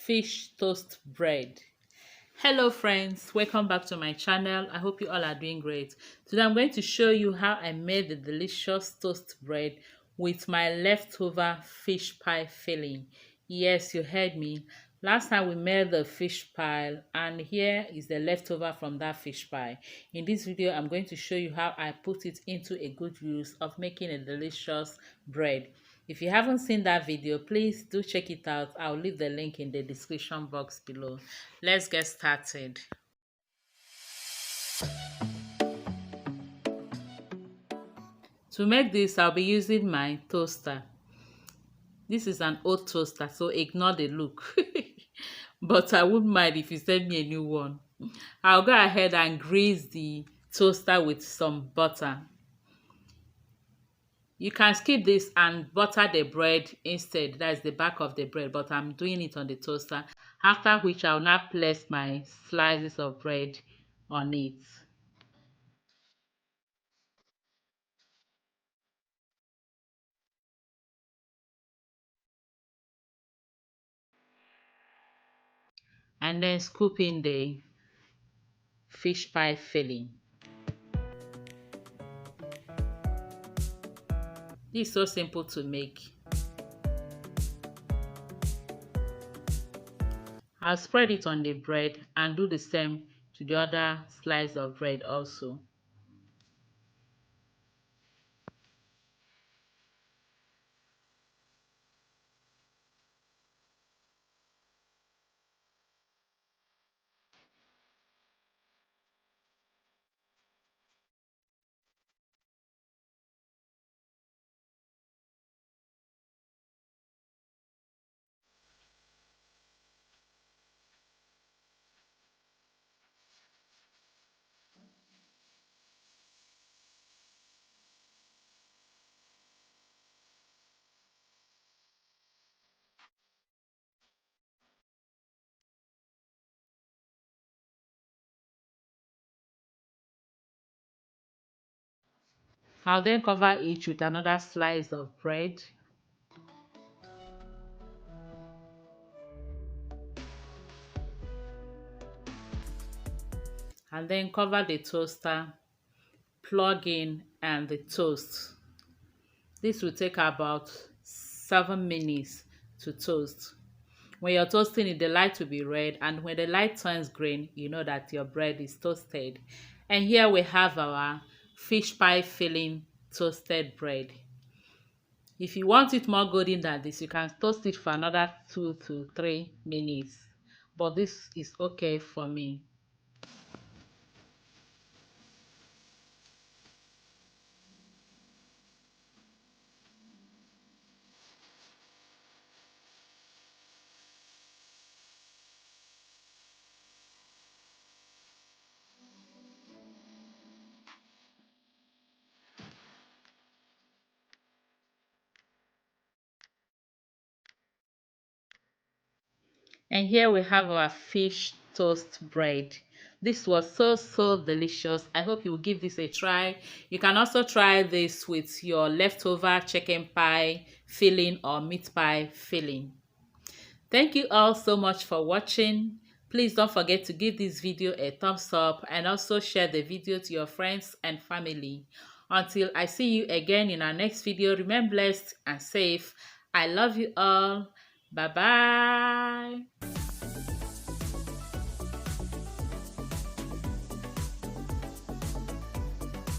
fish toast bread. Hello friends, welcome back to my channel. I hope you all are doing great. Today I'm going to show you how I made the delicious toast bread with my leftover fish pie filling. Yes, you heard me. Last time we made the fish pie and here is the leftover from that fish pie. In this video I'm going to show you how I put it into a good use of making a delicious bread. If you haven't seen that video, please do check it out. I'll leave the link in the description box below. Let's get started. To make this, I'll be using my toaster. This is an old toaster, so ignore the look. But I wouldn't mind if you send me a new one. I'll go ahead and grease the toaster with some butter. You can skip this and butter the bread instead. That's the back of the bread, but I'm doing it on the toaster. After which I'll now place my slices of bread on it. And then scoop in the fish pie filling. This is so simple to make. I'll spread it on the bread and do the same to the other slice of bread also. I'll then cover each with another slice of bread. And then cover the toaster, plug in and the toast. This will take about 7 minutes to toast. When you're toasting it, the light will be red, and when the light turns green, you know that your bread is toasted. And here we have our fish pie filling toasted bread. If you want it more golden than this, you can toast it for another 2 to 3 minutes. But this is okay for me. And here we have our fish toast bread. This was so delicious. I hope you will give this a try. You can also try this with your leftover chicken pie filling or meat pie filling. Thank you all so much for watching. Please don't forget to give this video a thumbs up and also share the video to your friends and family. Until I see you again in our next video, remain blessed and safe. I love you all. Bye bye.